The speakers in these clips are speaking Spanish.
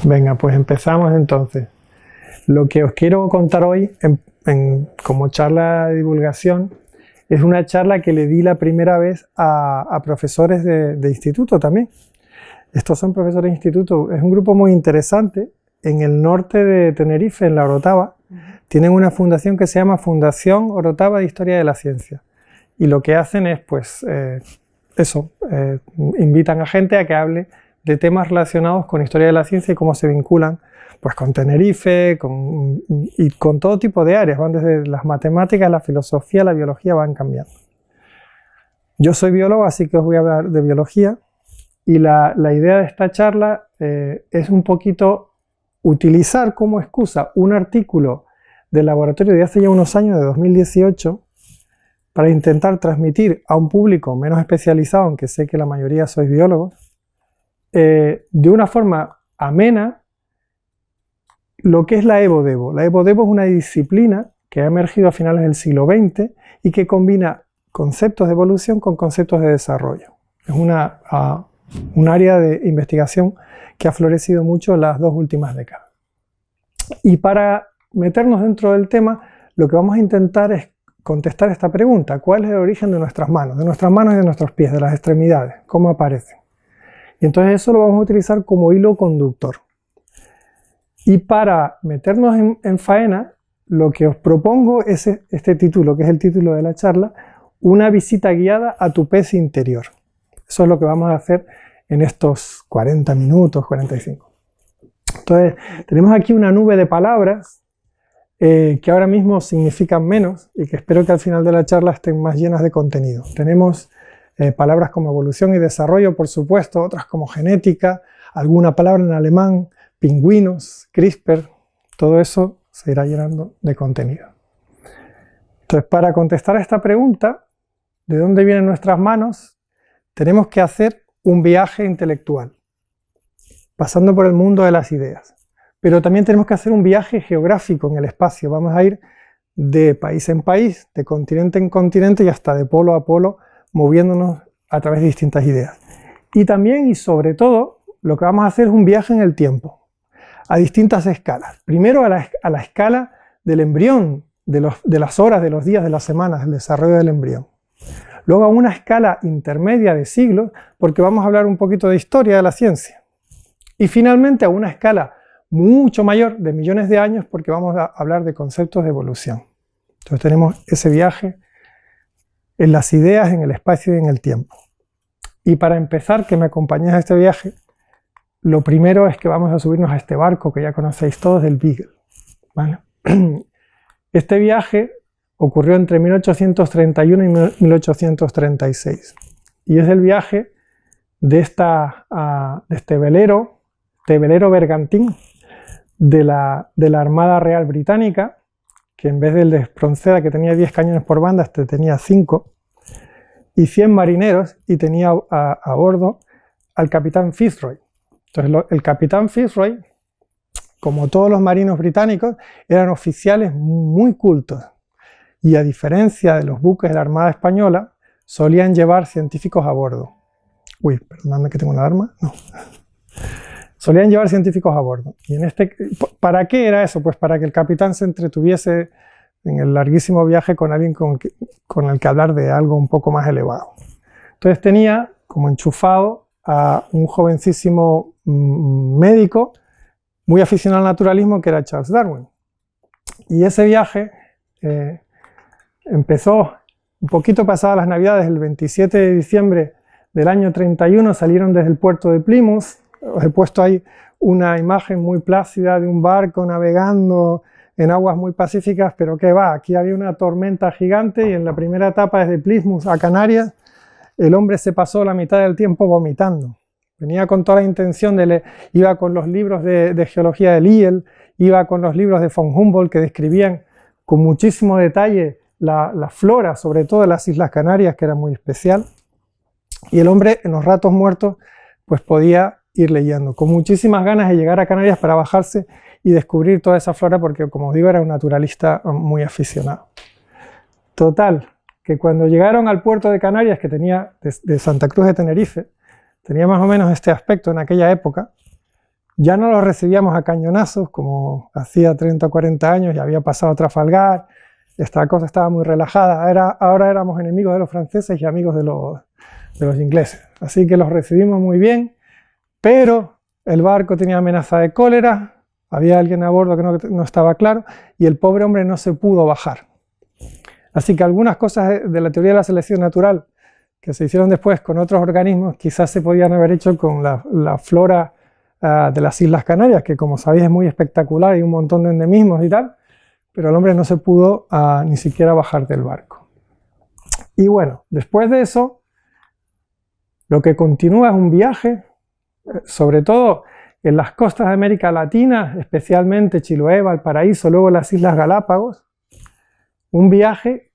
Venga, pues empezamos entonces. Lo que os quiero contar hoy como charla de divulgación es una charla que le di la primera vez a profesores de instituto también. Estos son profesores de instituto, es un grupo muy interesante. En el norte de Tenerife, en la Orotava, tienen una fundación que se llama Fundación Orotava de Historia de la Ciencia. Y lo que hacen es, pues, invitan a gente a que hable de temas relacionados con historia de la ciencia y cómo se vinculan pues, con Tenerife y con todo tipo de áreas. Van desde las matemáticas, la filosofía, la biología, van cambiando. Yo soy biólogo, así que os voy a hablar de biología. Y la idea de esta charla es un poquito utilizar como excusa un artículo del laboratorio de hace ya unos años, de 2018, para intentar transmitir a un público menos especializado, aunque sé que la mayoría sois biólogos, de una forma amena, lo que es la evo-devo. La evo-devo es una disciplina que ha emergido a finales del siglo XX y que combina conceptos de evolución con conceptos de desarrollo. Es un área de investigación que ha florecido mucho en las 2 últimas décadas. Y para meternos dentro del tema, lo que vamos a intentar es contestar esta pregunta: ¿cuál es el origen de nuestras manos? De nuestras manos y de nuestros pies, de las extremidades, ¿cómo aparecen? Y entonces eso lo vamos a utilizar como hilo conductor. Y para meternos en faena, lo que os propongo es este título, que es el título de la charla: una visita guiada a tu pez interior. Eso es lo que vamos a hacer en estos 40 minutos, 45. Entonces, tenemos aquí una nube de palabras que ahora mismo significan menos y que espero que al final de la charla estén más llenas de contenido. Tenemos palabras como evolución y desarrollo, por supuesto, otras como genética, alguna palabra en alemán, pingüinos, CRISPR, todo eso se irá llenando de contenido. Entonces, para contestar a esta pregunta, ¿de dónde vienen nuestras manos?, tenemos que hacer un viaje intelectual, pasando por el mundo de las ideas. Pero también tenemos que hacer un viaje geográfico en el espacio. Vamos a ir de país en país, de continente en continente y hasta de polo a polo, moviéndonos a través de distintas ideas. Y también y sobre todo, lo que vamos a hacer es un viaje en el tiempo, a distintas escalas. Primero a la escala del embrión, de las horas, de los días, de las semanas, del desarrollo del embrión. Luego a una escala intermedia de siglos, porque vamos a hablar un poquito de historia de la ciencia. Y finalmente a una escala mucho mayor, de millones de años, porque vamos a hablar de conceptos de evolución. Entonces tenemos ese viaje en las ideas, en el espacio y en el tiempo. Y para empezar, que me acompañéis a este viaje, lo primero es que vamos a subirnos a este barco que ya conocéis todos, del Beagle. ¿Vale? Este viaje ocurrió entre 1831 y 1836. Y es el viaje de este velero bergantín de la Armada Real Británica, que en vez del de Espronceda, que tenía 10 cañones por banda, este tenía 5, y 100 marineros, y tenía a bordo al capitán Fitzroy. Entonces el capitán Fitzroy, como todos los marinos británicos, eran oficiales muy cultos, y a diferencia de los buques de la Armada Española, solían llevar científicos a bordo. Uy, perdóname que tengo una alarma. No. Solían llevar científicos a bordo. Y ¿para qué era eso? Pues para que el capitán se entretuviese en el larguísimo viaje con alguien con el que hablar de algo un poco más elevado. Entonces tenía como enchufado a un jovencísimo médico muy aficionado al naturalismo, que era Charles Darwin. Y ese viaje empezó un poquito pasadas las Navidades, el 27 de diciembre del año 31, salieron desde el puerto de Plymouth. Os he puesto ahí una imagen muy plácida de un barco navegando en aguas muy pacíficas, pero ¿qué va? Aquí había una tormenta gigante y en la primera etapa desde Plymouth a Canarias, el hombre se pasó la mitad del tiempo vomitando. Venía con toda la intención iba con los libros de geología de Lyell, iba con los libros de von Humboldt que describían con muchísimo detalle la flora, sobre todo de las Islas Canarias, que era muy especial. Y el hombre en los ratos muertos pues podía ir leyendo, con muchísimas ganas de llegar a Canarias para bajarse y descubrir toda esa flora, porque como os digo era un naturalista muy aficionado. Total, que cuando llegaron al puerto de Canarias, que tenía de Santa Cruz de Tenerife, tenía más o menos este aspecto en aquella época, Ya no los recibíamos a cañonazos como hacía 30 o 40 años, ya había pasado Trafalgar, esta cosa estaba muy relajada. Ahora éramos enemigos de los franceses y amigos de los ingleses. Así que los recibimos muy bien, pero el barco tenía amenaza de cólera, había alguien a bordo que no estaba claro y el pobre hombre no se pudo bajar. Así que algunas cosas de la teoría de la selección natural que se hicieron después con otros organismos quizás se podían haber hecho con la flora de las Islas Canarias, que como sabéis es muy espectacular, hay un montón de endemismos y tal, pero el hombre no se pudo ni siquiera bajar del barco. Y bueno, después de eso, lo que continúa es un viaje, sobre todo en las costas de América Latina, especialmente Chiloé, Valparaíso, luego las Islas Galápagos, un viaje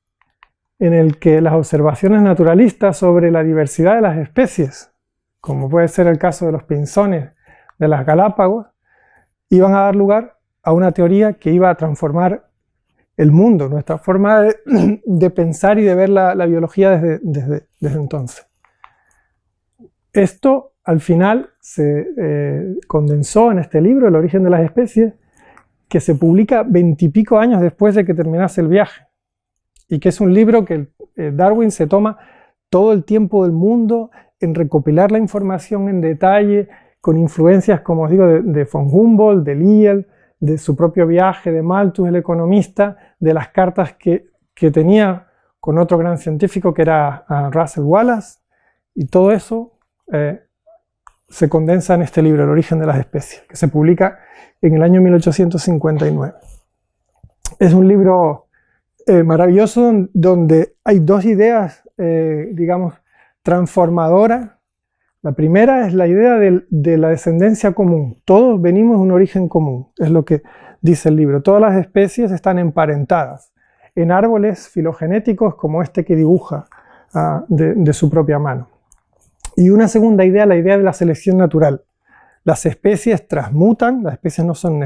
en el que las observaciones naturalistas sobre la diversidad de las especies, como puede ser el caso de los pinzones de las Galápagos, iban a dar lugar a una teoría que iba a transformar el mundo, nuestra forma de pensar y de ver la biología desde entonces. Esto al final se condensó en este libro, El origen de las especies, que se publica 20 y pico años después de que terminase el viaje, y que es un libro que Darwin se toma todo el tiempo del mundo en recopilar la información en detalle, con influencias, como os digo, de von Humboldt, de Lyell, de su propio viaje, de Malthus, el economista, de las cartas que tenía con otro gran científico que era Russell Wallace, y todo eso se condensa en este libro, El origen de las especies, que se publica en el año 1859. Es un libro maravilloso donde hay dos ideas, digamos, transformadoras. La primera es la idea de la descendencia común. Todos venimos de un origen común, es lo que dice el libro. Todas las especies están emparentadas en árboles filogenéticos como este que dibuja de su propia mano. Y una segunda idea, la idea de la selección natural. Las especies transmutan, las especies no son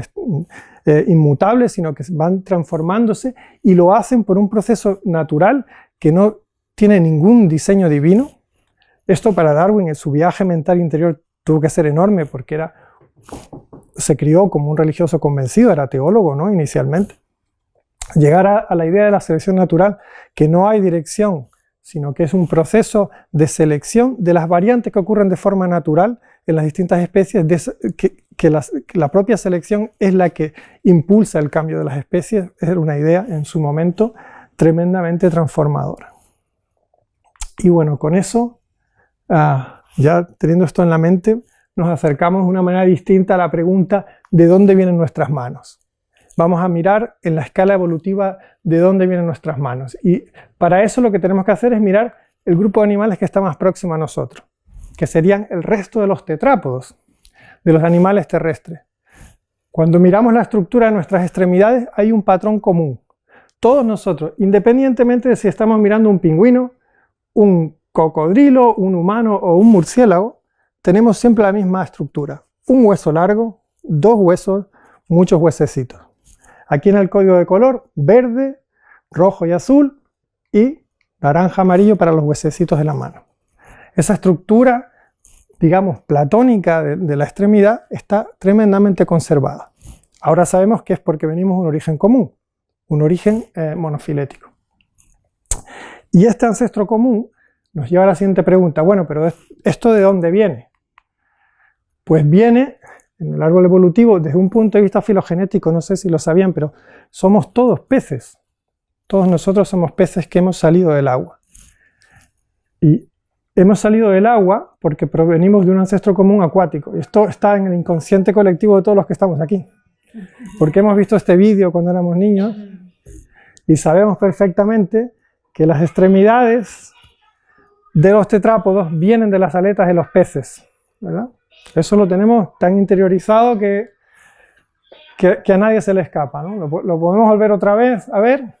inmutables, sino que van transformándose y lo hacen por un proceso natural que no tiene ningún diseño divino. Esto para Darwin, en su viaje mental interior, tuvo que ser enorme porque se crió como un religioso convencido, era teólogo, ¿no? Inicialmente. Llegar a la idea de la selección natural, que no hay dirección, sino que es un proceso de selección de las variantes que ocurren de forma natural en las distintas especies, que la propia selección es la que impulsa el cambio de las especies, era una idea en su momento tremendamente transformadora. Y bueno, con eso, ya teniendo esto en la mente, nos acercamos de una manera distinta a la pregunta ¿de dónde vienen nuestras manos? Vamos a mirar en la escala evolutiva de dónde vienen nuestras manos. Y para eso lo que tenemos que hacer es mirar el grupo de animales que está más próximo a nosotros, que serían el resto de los tetrápodos, de los animales terrestres. Cuando miramos la estructura de nuestras extremidades hay un patrón común. Todos nosotros, independientemente de si estamos mirando un pingüino, un cocodrilo, un humano o un murciélago, tenemos siempre la misma estructura. Un hueso largo, dos huesos, muchos huesecitos. Aquí en el código de color, verde, rojo y azul, y naranja, amarillo para los huesecitos de la mano. Esa estructura, digamos, platónica de la extremidad está tremendamente conservada. Ahora sabemos que es porque venimos de un origen común, un origen monofilético. Y este ancestro común nos lleva a la siguiente pregunta. Bueno, pero ¿esto de dónde viene? Pues viene en el árbol evolutivo, desde un punto de vista filogenético, no sé si lo sabían, pero somos todos peces. Todos nosotros somos peces que hemos salido del agua. Y hemos salido del agua porque provenimos de un ancestro común acuático. Y esto está en el inconsciente colectivo de todos los que estamos aquí. Porque hemos visto este vídeo cuando éramos niños y sabemos perfectamente que las extremidades de los tetrápodos vienen de las aletas de los peces, ¿verdad? Eso lo tenemos tan interiorizado que a nadie se le escapa, ¿no? Lo podemos volver otra vez a ver.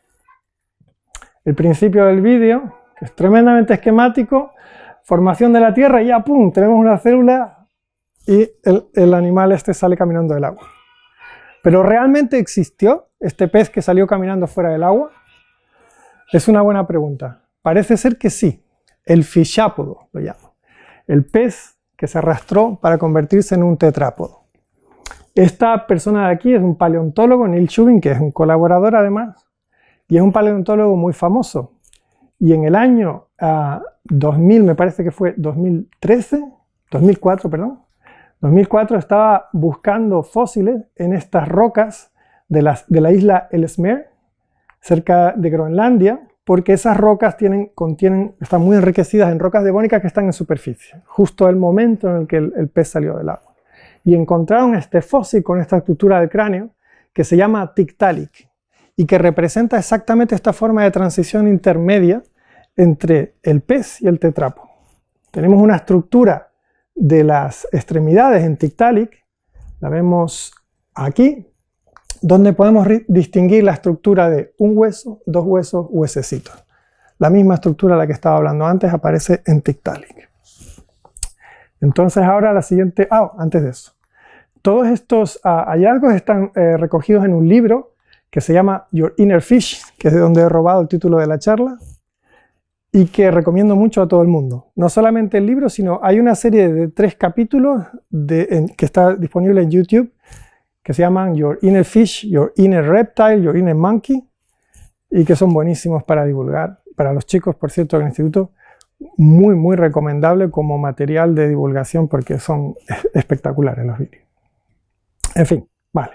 El principio del vídeo, que es tremendamente esquemático, formación de la Tierra y ya, ¡pum!, tenemos una célula y el animal este sale caminando del agua. ¿Pero realmente existió este pez que salió caminando fuera del agua? Es una buena pregunta. Parece ser que sí. El fisápodo lo llamo. El pez que se arrastró para convertirse en un tetrápodo. Esta persona de aquí es un paleontólogo, Neil Shubin, que es un colaborador además, y es un paleontólogo muy famoso. Y en el año 2000, me parece que fue 2004, estaba buscando fósiles en estas rocas de la isla Ellesmere, cerca de Groenlandia, porque esas rocas están muy enriquecidas en rocas devónicas que están en superficie, justo el momento en el que el pez salió del agua. Y encontraron este fósil con esta estructura del cráneo que se llama Tiktaalik y que representa exactamente esta forma de transición intermedia entre el pez y el tetrapo. Tenemos una estructura de las extremidades en Tiktaalik, la vemos aquí, donde podemos distinguir la estructura de un hueso, dos huesos, huesecitos. La misma estructura de la que estaba hablando antes aparece en Tiktaalik. Entonces ahora la siguiente... antes de eso. Todos estos hallazgos están recogidos en un libro que se llama Your Inner Fish, que es de donde he robado el título de la charla, y que recomiendo mucho a todo el mundo. No solamente el libro, sino hay una serie de 3 capítulos que está disponible en YouTube, que se llaman Your Inner Fish, Your Inner Reptile, Your Inner Monkey, y que son buenísimos para divulgar. Para los chicos, por cierto, del instituto, muy, muy recomendable como material de divulgación porque son espectaculares los vídeos. En fin, vale.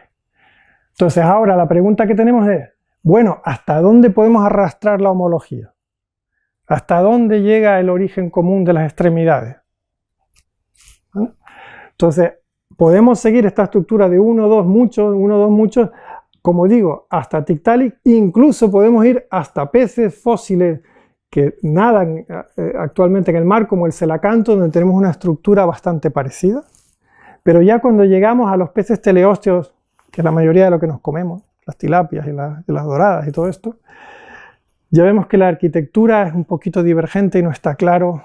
Entonces ahora la pregunta que tenemos es, bueno, ¿hasta dónde podemos arrastrar la homología? ¿Hasta dónde llega el origen común de las extremidades? ¿Vale? Entonces, podemos seguir esta estructura de 1, 2, muchos, como digo, hasta Tiktaalik, incluso podemos ir hasta peces fósiles que nadan actualmente en el mar, como el celacanto, donde tenemos una estructura bastante parecida. Pero ya cuando llegamos a los peces teleósteos, que es la mayoría de lo que nos comemos, las tilapias y las doradas y todo esto, ya vemos que la arquitectura es un poquito divergente y no está claro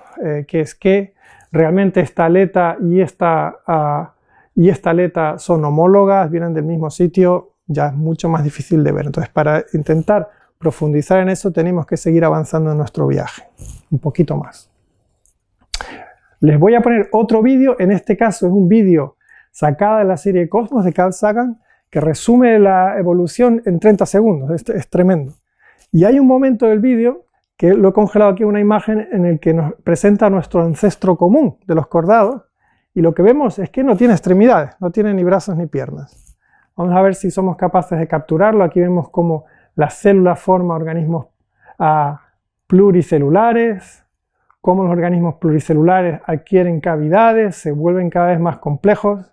qué es qué. Realmente esta aleta y esta aleta son homólogas, vienen del mismo sitio, ya es mucho más difícil de ver. Entonces, para intentar profundizar en eso, tenemos que seguir avanzando en nuestro viaje, un poquito más. Les voy a poner otro vídeo, en este caso es un vídeo sacado de la serie Cosmos de Carl Sagan, que resume la evolución en 30 segundos, es tremendo. Y hay un momento del vídeo, que lo he congelado aquí, una imagen en el que nos presenta nuestro ancestro común de los cordados, y lo que vemos es que no tiene extremidades, no tiene ni brazos ni piernas. Vamos a ver si somos capaces de capturarlo. Aquí vemos cómo la célula forma organismos pluricelulares, cómo los organismos pluricelulares adquieren cavidades, se vuelven cada vez más complejos,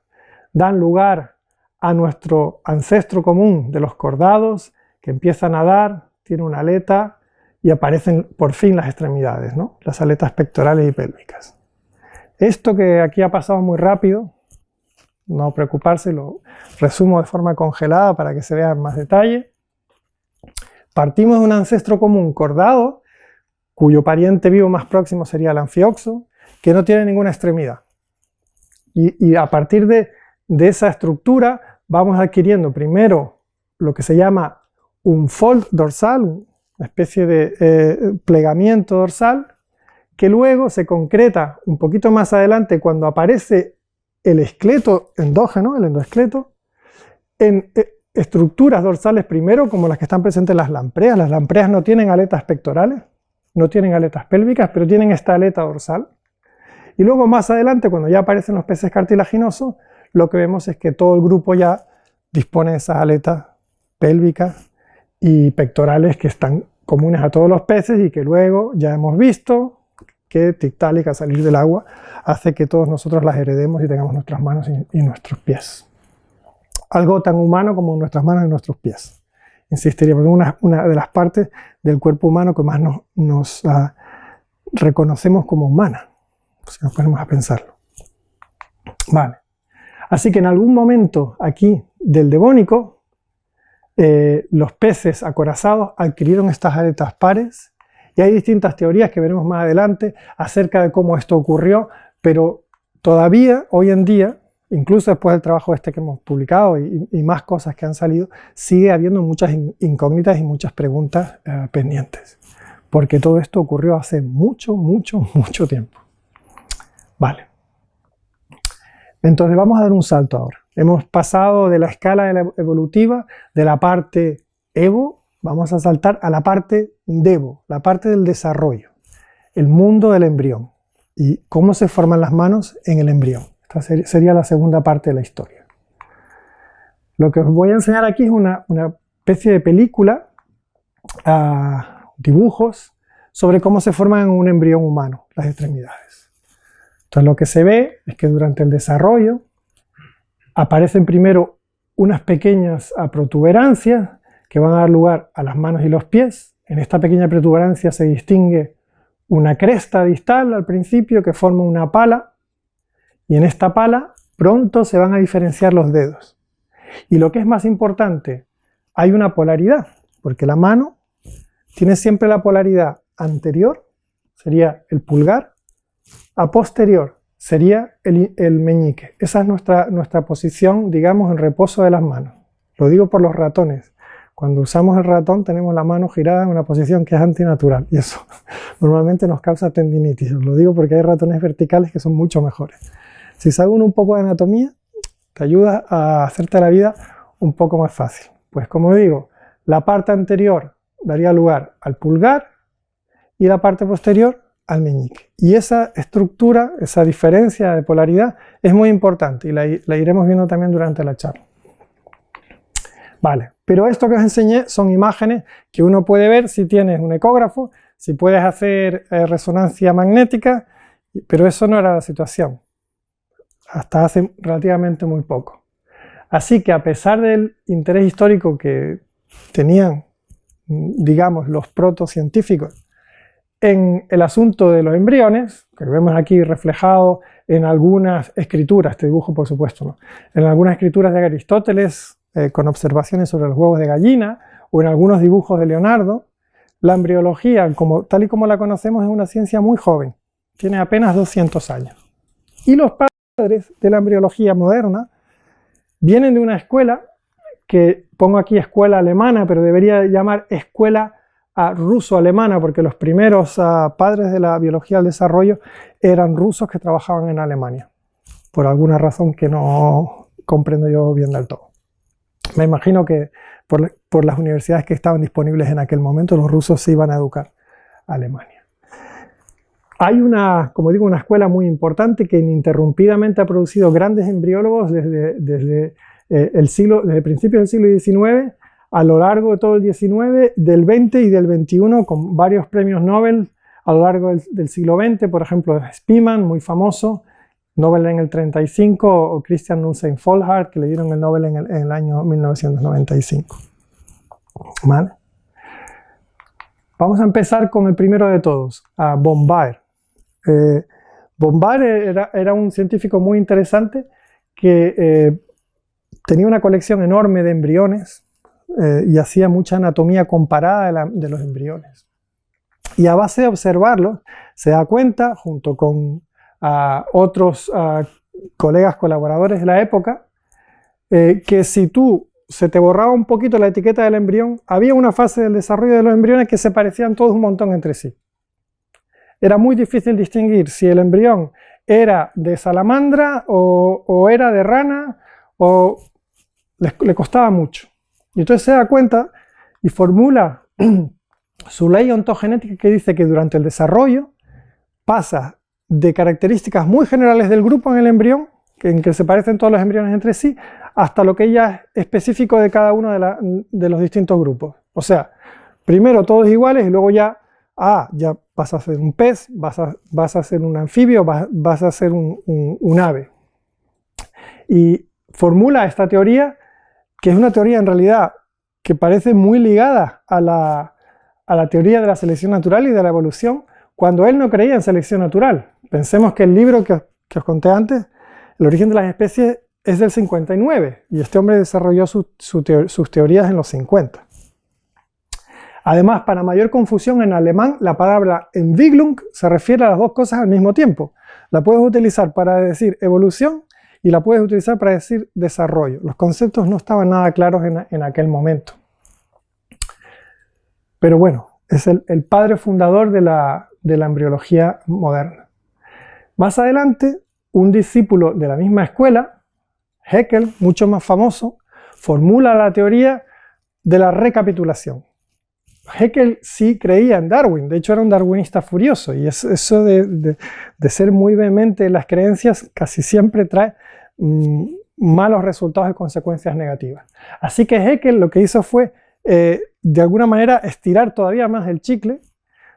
dan lugar a nuestro ancestro común de los cordados, que empieza a nadar, tiene una aleta y aparecen por fin las extremidades, ¿no? Las aletas pectorales y pélvicas. Esto que aquí ha pasado muy rápido, no preocuparse, lo resumo de forma congelada para que se vea en más detalle. Partimos de un ancestro común cordado, cuyo pariente vivo más próximo sería el anfioxo, que no tiene ninguna extremidad. Y a partir de esa estructura vamos adquiriendo primero lo que se llama un fold dorsal, una especie de plegamiento dorsal, que luego se concreta un poquito más adelante cuando aparece el esqueleto endógeno, el endoesqueleto, en estructuras dorsales primero, como las que están presentes en las lampreas. Las lampreas no tienen aletas pectorales, no tienen aletas pélvicas, pero tienen esta aleta dorsal. Y luego más adelante, cuando ya aparecen los peces cartilaginosos, lo que vemos es que todo el grupo ya dispone de esas aletas pélvicas y pectorales que están comunes a todos los peces y que luego ya hemos visto que Tiktaalik, al salir del agua, hace que todos nosotros las heredemos y tengamos nuestras manos y nuestros pies. Algo tan humano como nuestras manos y nuestros pies. Insistiría, porque es una de las partes del cuerpo humano que más nos reconocemos como humana, si nos ponemos a pensarlo. Vale. Así que en algún momento aquí del Devónico, los peces acorazados adquirieron estas aletas pares, y hay distintas teorías que veremos más adelante acerca de cómo esto ocurrió, pero todavía, hoy en día, incluso después del trabajo este que hemos publicado y más cosas que han salido, sigue habiendo muchas incógnitas y muchas preguntas pendientes, porque todo esto ocurrió hace mucho tiempo. Vale. Entonces vamos a dar un salto ahora. Hemos pasado de la escala evolutiva, de la parte Evo, vamos a saltar a la parte Devo, la parte del desarrollo, el mundo del embrión y cómo se forman las manos en el embrión. Esta sería la segunda parte de la historia. Lo que os voy a enseñar aquí es una especie de película, dibujos, sobre cómo se forman en un embrión humano las extremidades. Entonces lo que se ve es que durante el desarrollo aparecen primero unas pequeñas protuberancias que van a dar lugar a las manos y los pies. En esta pequeña protuberancia se distingue una cresta distal al principio que forma una pala, y en esta pala pronto se van a diferenciar los dedos. Y lo que es más importante, hay una polaridad, porque la mano tiene siempre la polaridad anterior, sería el pulgar, a posterior, sería el meñique. Esa es nuestra posición, digamos, en reposo de las manos. Lo digo por los ratones. Cuando usamos el ratón tenemos la mano girada en una posición que es antinatural y eso normalmente nos causa tendinitis. Os lo digo porque hay ratones verticales que son mucho mejores. Si sabes un poco de anatomía, te ayuda a hacerte la vida un poco más fácil. Pues como digo, la parte anterior daría lugar al pulgar y la parte posterior al meñique. Y esa estructura, esa diferencia de polaridad es muy importante y la iremos viendo también durante la charla. Vale, pero esto que os enseñé son imágenes que uno puede ver si tienes un ecógrafo, si puedes hacer resonancia magnética, pero eso no era la situación, hasta hace relativamente muy poco. Así que a pesar del interés histórico que tenían, digamos, los protocientíficos en el asunto de los embriones, que vemos aquí reflejado en algunas escrituras, este dibujo por supuesto no, en algunas escrituras de Aristóteles, con observaciones sobre los huevos de gallina, o en algunos dibujos de Leonardo, la embriología, tal y como la conocemos, es una ciencia muy joven, tiene apenas 200 años. Y los padres de la embriología moderna vienen de una escuela, que pongo aquí escuela alemana, pero debería llamar escuela ruso-alemana, porque los primeros padres de la biología del desarrollo eran rusos que trabajaban en Alemania, por alguna razón que no comprendo yo bien del todo. Me imagino que por las universidades que estaban disponibles en aquel momento, los rusos se iban a educar a Alemania. Hay como digo, una escuela muy importante que ininterrumpidamente ha producido grandes embriólogos desde principios del siglo XIX, a lo largo de todo el XIX, del XX y del XXI, con varios premios Nobel a lo largo del siglo XX, por ejemplo, Spemann, muy famoso, Nobel en el 35, o Christian Nussheim-Volhard, que le dieron el Nobel en el año 1995. ¿Vale? Vamos a empezar con el primero de todos, von Baer. Von Baer era un científico muy interesante que tenía una colección enorme de embriones y hacía mucha anatomía comparada de los embriones. Y a base de observarlos, se da cuenta, junto con otros colegas colaboradores de la época, que si se te borraba un poquito la etiqueta del embrión, había una fase del desarrollo de los embriones que se parecían todos un montón entre sí. Era muy difícil distinguir si el embrión era de salamandra o era de rana, o le costaba mucho. Y entonces se da cuenta y formula su ley ontogenética, que dice que durante el desarrollo pasa de características muy generales del grupo en el embrión, en que se parecen todos los embriones entre sí, hasta lo que ya es específico de cada uno de los distintos grupos. O sea, primero todos iguales y luego ya vas a ser un pez, vas a ser un anfibio, vas a ser un ave. Y formula esta teoría, que es una teoría en realidad que parece muy ligada a la teoría de la selección natural y de la evolución, cuando él no creía en selección natural. Pensemos que el libro que os conté antes, El origen de las especies, es del 59, y este hombre desarrolló sus teorías en los 50. Además, para mayor confusión, en alemán la palabra Entwicklung se refiere a las dos cosas al mismo tiempo. La puedes utilizar para decir evolución y la puedes utilizar para decir desarrollo. Los conceptos no estaban nada claros en aquel momento. Pero bueno, es el padre fundador de la embriología moderna. Más adelante, un discípulo de la misma escuela, Haeckel, mucho más famoso, formula la teoría de la recapitulación. Haeckel sí creía en Darwin, de hecho era un darwinista furioso, y eso de ser muy vehemente en las creencias casi siempre trae malos resultados y consecuencias negativas. Así que Haeckel lo que hizo fue, de alguna manera, estirar todavía más el chicle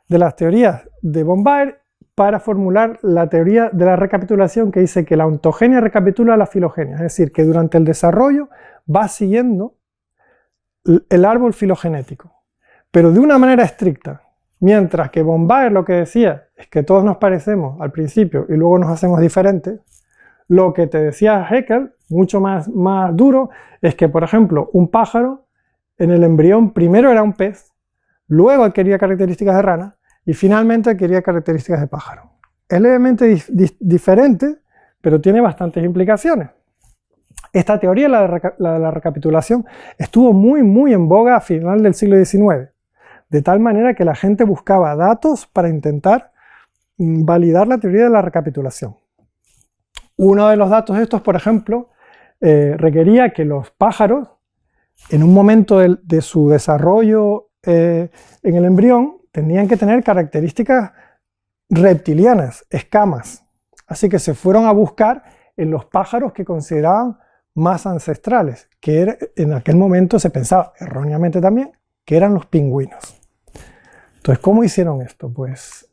de las teorías de von Baer para formular la teoría de la recapitulación, que dice que la ontogenia recapitula la filogenia, es decir, que durante el desarrollo va siguiendo el árbol filogenético, pero de una manera estricta, mientras que von Baer lo que decía es que todos nos parecemos al principio y luego nos hacemos diferentes. Lo que te decía Haeckel, mucho más duro, es que, por ejemplo, un pájaro en el embrión primero era un pez, luego adquiría características de rana y finalmente adquiría características de pájaro. Es levemente diferente, pero tiene bastantes implicaciones. Esta teoría, la de la recapitulación, estuvo muy en boga a final del siglo XIX, de tal manera que la gente buscaba datos para intentar validar la teoría de la recapitulación. Uno de los datos estos, por ejemplo, requería que los pájaros, en un momento de su desarrollo en el embrión, tenían que tener características reptilianas, escamas. Así que se fueron a buscar en los pájaros que consideraban más ancestrales, que en aquel momento se pensaba, erróneamente también, que eran los pingüinos. Entonces, ¿cómo hicieron esto? Pues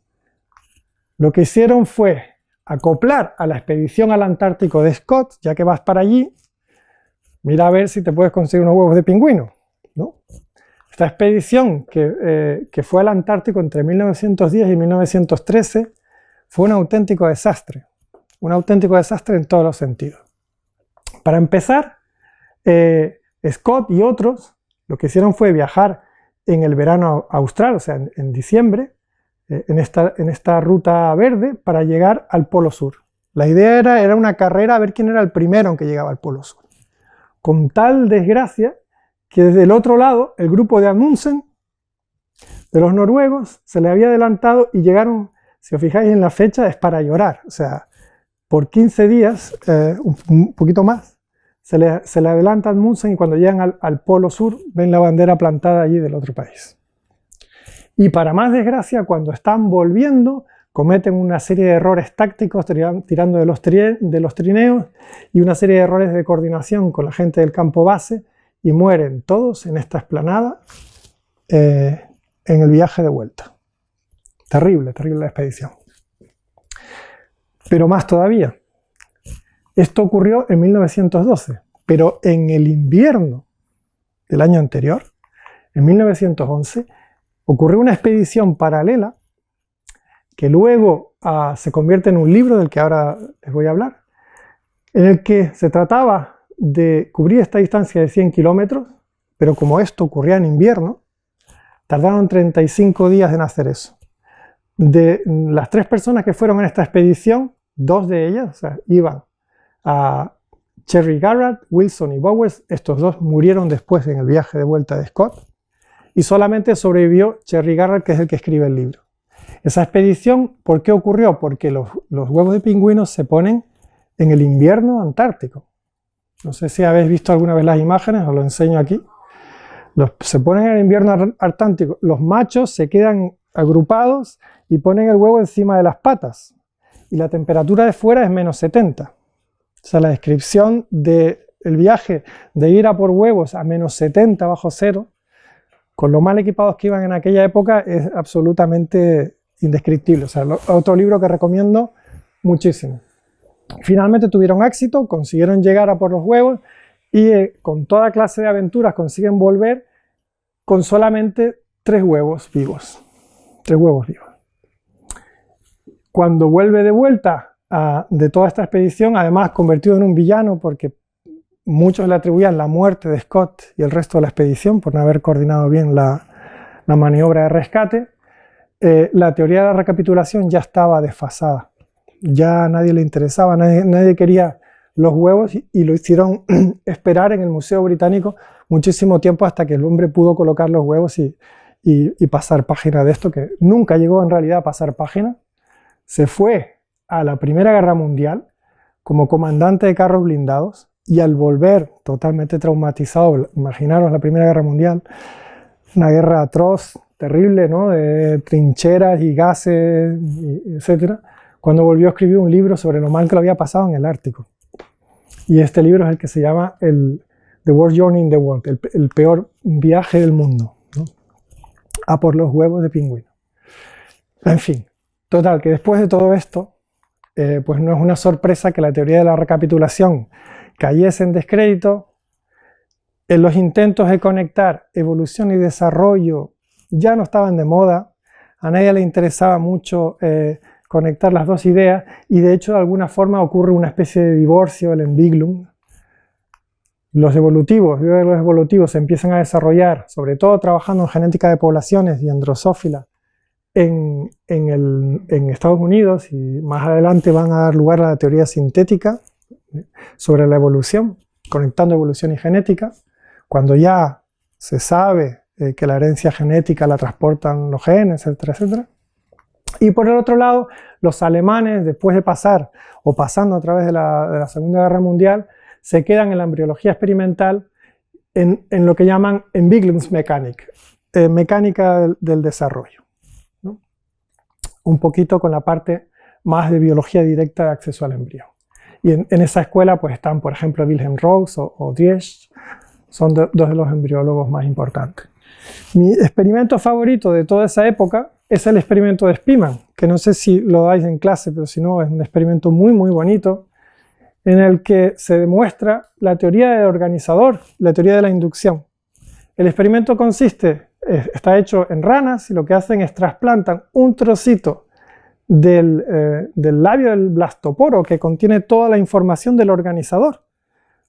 lo que hicieron fue acoplar a la expedición al Antártico de Scott, ya que vas para allí, mira a ver si te puedes conseguir unos huevos de pingüino, ¿no? Esta expedición que fue al Antártico entre 1910 y 1913 fue un auténtico desastre en todos los sentidos. Para empezar, Scott y otros lo que hicieron fue viajar en el verano austral, o sea, en diciembre, en esta ruta verde para llegar al Polo Sur. La idea era una carrera a ver quién era el primero en que llegaba al Polo Sur. Con tal desgracia que desde el otro lado, el grupo de Amundsen, de los noruegos, se le había adelantado y llegaron, si os fijáis en la fecha, es para llorar. O sea, por 15 días, un poquito más, se le adelanta Amundsen y cuando llegan al Polo Sur ven la bandera plantada allí del otro país. Y para más desgracia, cuando están volviendo, cometen una serie de errores tácticos tirando de los trineos y una serie de errores de coordinación con la gente del campo base y mueren todos en esta explanada en el viaje de vuelta. Terrible la expedición. Pero más todavía. Esto ocurrió en 1912, pero en el invierno del año anterior, en 1911, ocurrió una expedición paralela que luego se convierte en un libro del que ahora les voy a hablar, en el que se trataba de cubrir esta distancia de 100 kilómetros, pero como esto ocurría en invierno, tardaron 35 días en hacer eso. De las 3 personas que fueron en esta expedición, 2 de ellas, o sea, iban a Cherry Garrard, Wilson y Bowers, estos 2 murieron después en el viaje de vuelta de Scott, y solamente sobrevivió Cherry Garrard, que es el que escribe el libro. Esa expedición, ¿por qué ocurrió? Porque los huevos de pingüinos se ponen en el invierno antártico. No sé si habéis visto alguna vez las imágenes, os lo enseño aquí. Se ponen en el invierno antártico, los machos se quedan agrupados y ponen el huevo encima de las patas. Y la temperatura de fuera es menos 70. O sea, la descripción del viaje de ir a por huevos a menos 70 bajo cero, con lo mal equipados que iban en aquella época, es absolutamente indescriptible. O sea, otro libro que recomiendo muchísimo. Finalmente tuvieron éxito, consiguieron llegar a por los huevos y con toda clase de aventuras consiguen volver con solamente 3 huevos vivos. 3 huevos vivos. Cuando vuelve de vuelta de toda esta expedición, además convertido en un villano porque muchos le atribuían la muerte de Scott y el resto de la expedición por no haber coordinado bien la maniobra de rescate, la teoría de la recapitulación ya estaba desfasada. Ya a nadie le interesaba, nadie quería los huevos y lo hicieron esperar en el Museo Británico muchísimo tiempo hasta que el hombre pudo colocar los huevos y pasar página de esto, que nunca llegó en realidad a pasar página. Se fue a la Primera Guerra Mundial como comandante de carros blindados y al volver totalmente traumatizado, imaginaros la Primera Guerra Mundial, una guerra atroz, terrible, ¿no? De trincheras y gases, etc. Cuando volvió a escribir un libro sobre lo mal que lo había pasado en el Ártico. Y este libro es el que se llama The Worst Journey in the World, el peor viaje del mundo, ¿no? A por los huevos de pingüino. En fin, total, que después de todo esto, pues no es una sorpresa que la teoría de la recapitulación cayese en descrédito. En los intentos de conectar evolución y desarrollo ya no estaban de moda, a nadie le interesaba mucho conectar las dos ideas, y de hecho de alguna forma ocurre una especie de divorcio, el Entwicklung. Los evolutivos se empiezan a desarrollar, sobre todo trabajando en genética de poblaciones y en Drosophila en Estados Unidos, y más adelante van a dar lugar a la teoría sintética sobre la evolución, conectando evolución y genética, cuando ya se sabe que la herencia genética la transportan los genes, etcétera, etcétera. Y por el otro lado, los alemanes, después de pasar o pasando a través de la Segunda Guerra Mundial, se quedan en la embriología experimental en lo que llaman Entwicklungsmechanik, mecánica del desarrollo, ¿no? Un poquito con la parte más de biología directa de acceso al embrión. Y en esa escuela pues están, por ejemplo, Wilhelm Roux o Driesch, son dos de los embriólogos más importantes. Mi experimento favorito de toda esa época es el experimento de Spearman, que no sé si lo dais en clase, pero si no, es un experimento muy bonito, en el que se demuestra la teoría del organizador, la teoría de la inducción. El experimento está hecho en ranas, y lo que hacen es trasplantan un trocito del labio del blastoporo que contiene toda la información del organizador.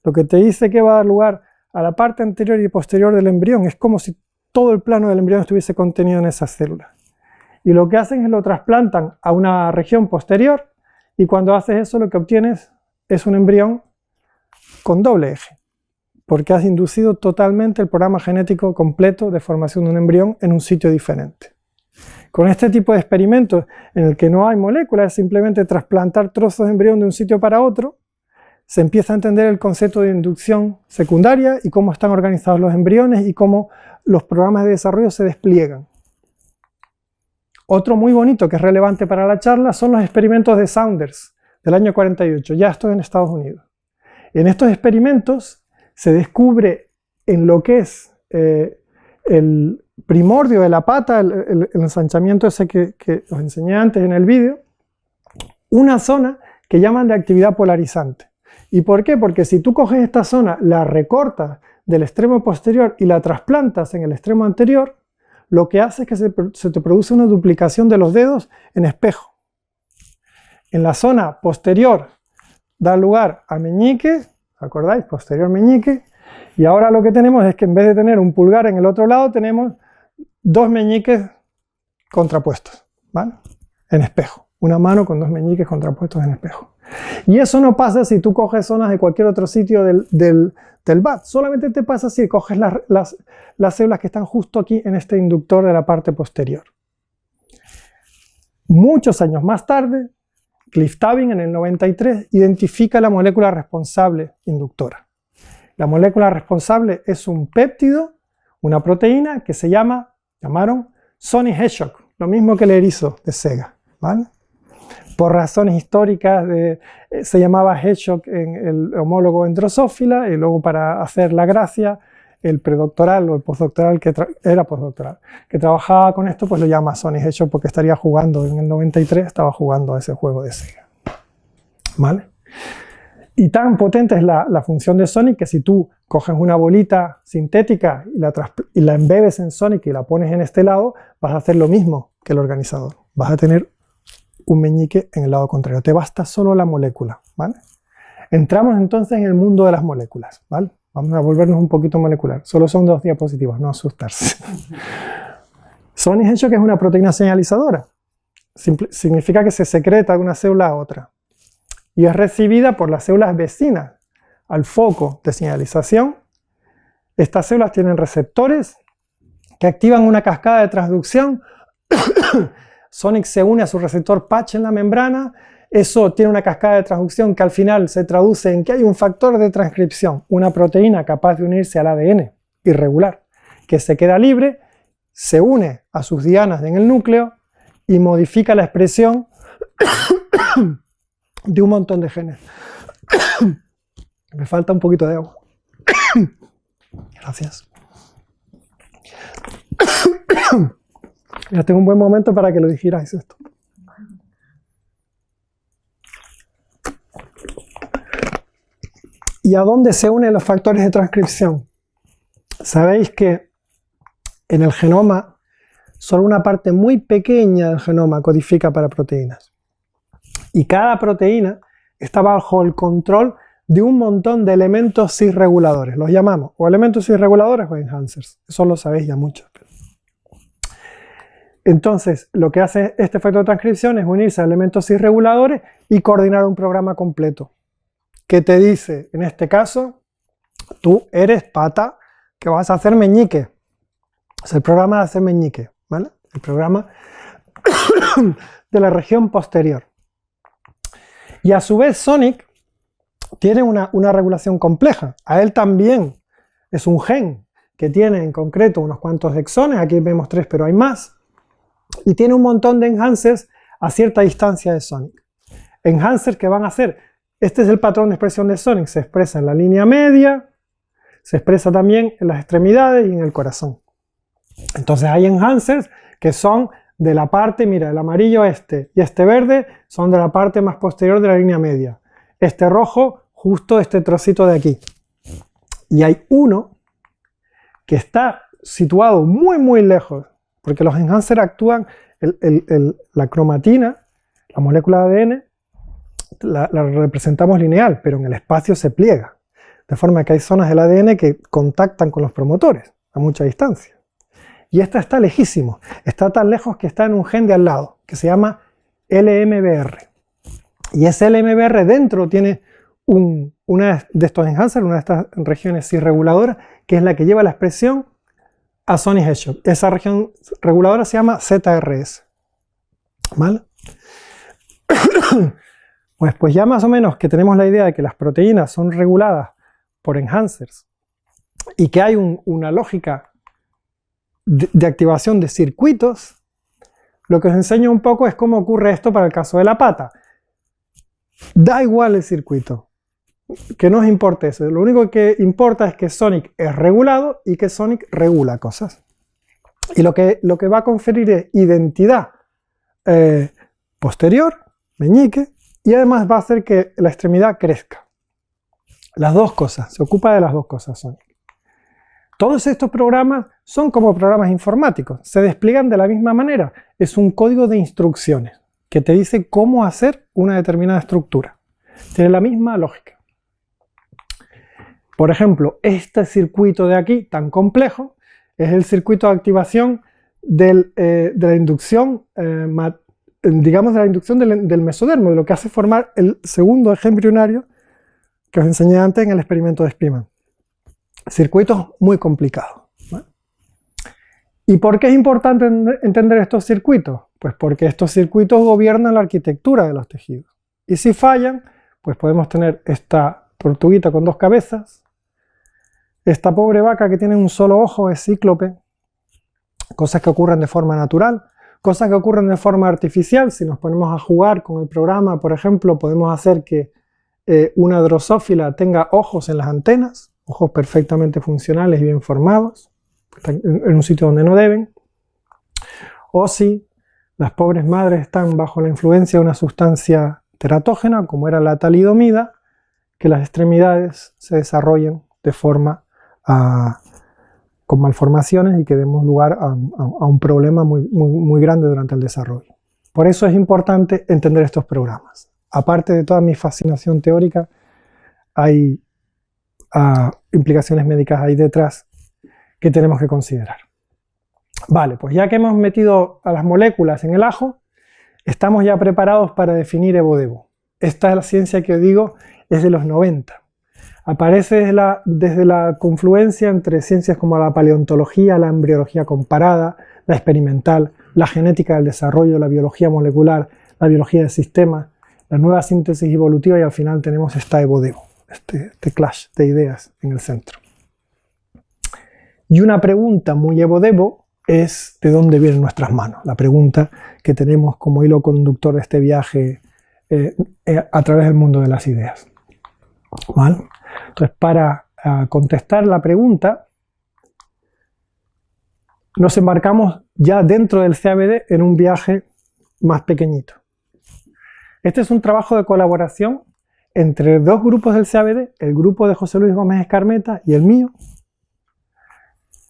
Lo que te dice que va a dar lugar a la parte anterior y posterior del embrión. Es como si todo el plano del embrión estuviese contenido en esas células. Y lo que hacen es lo trasplantan a una región posterior, y cuando haces eso lo que obtienes es un embrión con doble eje, porque has inducido totalmente el programa genético completo de formación de un embrión en un sitio diferente. Con este tipo de experimentos en el que no hay moléculas, es simplemente trasplantar trozos de embrión de un sitio para otro, se empieza a entender el concepto de inducción secundaria y cómo están organizados los embriones y cómo los programas de desarrollo se despliegan. Otro muy bonito que es relevante para la charla son los experimentos de Saunders del año 48, ya esto en Estados Unidos. En estos experimentos se descubre en lo que es el primordio de la pata, el ensanchamiento ese que os enseñé antes en el vídeo, una zona que llaman de actividad polarizante. ¿Y por qué? Porque si tú coges esta zona, la recortas del extremo posterior y la trasplantas en el extremo anterior, lo que hace es que se te produce una duplicación de los dedos en espejo. En la zona posterior da lugar a meñique, ¿acordáis? Posterior meñique, y ahora lo que tenemos es que en vez de tener un pulgar en el otro lado, tenemos dos meñiques contrapuestos, ¿vale? En espejo. Una mano con dos meñiques contrapuestos en espejo. Y eso no pasa si tú coges zonas de cualquier otro sitio del BAT. Solamente te pasa si coges las células que están justo aquí en este inductor de la parte posterior. Muchos años más tarde, Cliff Tabin en el 93 identifica la molécula responsable inductora. La molécula responsable es un péptido, una proteína que llamaron Sony Hedgehog, lo mismo que el erizo de Sega, ¿vale? Por razones históricas se llamaba Hedgehog en el homólogo en Drosophila, y luego para hacer la gracia, el predoctoral o el postdoctoral que trabajaba con esto, pues lo llama Sony Hedgehog porque estaría jugando, en el 93 estaba jugando a ese juego de Sega, ¿vale? Y tan potente es la función de Sonic que si tú coges una bolita sintética y la embebes en Sonic y la pones en este lado, vas a hacer lo mismo que el organizador. Vas a tener un meñique en el lado contrario. Te basta solo la molécula, ¿vale? Entramos entonces en el mundo de las moléculas, ¿vale? Vamos a volvernos un poquito molecular. Solo son 2 diapositivas, no asustarse. Sony Hedgehog es una proteína señalizadora. Significa que se secreta de una célula a otra. Y es recibida por las células vecinas al foco de señalización. Estas células tienen receptores que activan una cascada de transducción. Sonic se une a su receptor patch en la membrana, Eso tiene una cascada de transducción que al final se traduce en que hay un factor de transcripción, una proteína capaz de unirse al ADN irregular, que se queda libre, se une a sus dianas en el núcleo y modifica la expresión de un montón de genes. Me falta un poquito de agua. Gracias. Ya tengo un buen momento para que lo digiráis esto. ¿Y a dónde se unen los factores de transcripción? Sabéis que en el genoma solo una parte muy pequeña del genoma codifica para proteínas. Y cada proteína está bajo el control de un montón de elementos cisreguladores. Los llamamos o elementos cisreguladores o enhancers. Eso lo sabéis ya mucho. Entonces, lo que hace este efecto de transcripción es unirse a elementos cisreguladores y coordinar un programa completo. Que te dice, en este caso, tú eres pata, que vas a hacer meñique. Es el programa de hacer meñique, ¿vale? El programa de la región posterior. Y a su vez Sonic tiene una regulación compleja. A él también es un gen que tiene en concreto unos cuantos exones, aquí vemos 3 pero hay más, y tiene un montón de enhancers a cierta distancia de Sonic. Enhancers que van a hacer, este es el patrón de expresión de Sonic, se expresa en la línea media, se expresa también en las extremidades y en el corazón. Entonces hay enhancers que son de la parte, mira, el amarillo este y este verde son de la parte más posterior de la línea media. Este rojo, justo este trocito de aquí. Y hay uno que está situado muy muy lejos, porque los enhancers actúan, la cromatina, la molécula de ADN, la representamos lineal, pero en el espacio se pliega. De forma que hay zonas del ADN que contactan con los promotores a mucha distancia. Y esta está lejísimo, está tan lejos que está en un gen de al lado, que se llama LMBR. Y ese LMBR dentro tiene una de estos enhancers, una de estas regiones cisreguladoras, que es la que lleva la expresión a Sonic Hedgehog. Esa región reguladora se llama ZRS. ¿Vale? Pues ya más o menos que tenemos la idea de que las proteínas son reguladas por enhancers y que hay una lógica de activación de circuitos, lo que os enseño un poco es cómo ocurre esto para el caso de la pata. Da igual el circuito, que no os importe eso, lo único que importa es que Sonic es regulado y que Sonic regula cosas. Y lo que va a conferir es identidad posterior, meñique, y además va a hacer que la extremidad crezca. Las dos cosas, se ocupa de las dos cosas Sonic. Todos estos programas son como programas informáticos, se despliegan de la misma manera. Es un código de instrucciones que te dice cómo hacer una determinada estructura. Tiene la misma lógica. Por ejemplo, este circuito de aquí, tan complejo, es el circuito de activación de la inducción, digamos de la inducción del mesodermo, de lo que hace formar el segundo eje embrionario que os enseñé antes en el experimento de Spearman. Circuitos muy complicados, ¿vale? ¿Y por qué es importante entender estos circuitos? Pues porque estos circuitos gobiernan la arquitectura de los tejidos. Y si fallan, pues podemos tener esta tortuguita con dos cabezas, esta pobre vaca que tiene un solo ojo, es cíclope, cosas que ocurren de forma natural, cosas que ocurren de forma artificial. Si nos ponemos a jugar con el programa, por ejemplo, podemos hacer que una drosófila tenga ojos en las antenas, ojos perfectamente funcionales y bien formados, están en un sitio donde no deben. O si las pobres madres están bajo la influencia de una sustancia teratógena, como era la talidomida, que las extremidades se desarrollen de forma con malformaciones y que demos lugar a un problema muy grande durante el desarrollo. Por eso es importante entender estos programas. Aparte de toda mi fascinación teórica, hay implicaciones médicas ahí detrás que tenemos que considerar. Vale, pues ya que hemos metido a las moléculas en el ajo, estamos ya preparados para definir evo-devo. Esta es la ciencia que os digo, es de los 90. Aparece desde la confluencia entre ciencias como la paleontología, la embriología comparada, la experimental, la genética del desarrollo, la biología molecular, la biología de sistemas, la nueva síntesis evolutiva, y al final tenemos esta evo-devo, este clash de ideas en el centro. Y una pregunta muy evo-devo es ¿de dónde vienen nuestras manos? La pregunta que tenemos como hilo conductor de este viaje a través del mundo de las ideas. ¿Vale? Entonces, para contestar la pregunta, nos embarcamos ya dentro del CABD en un viaje más pequeñito. Este es un trabajo de colaboración entre dos grupos del CABD, el grupo de José Luis Gómez Escarmeta y el mío,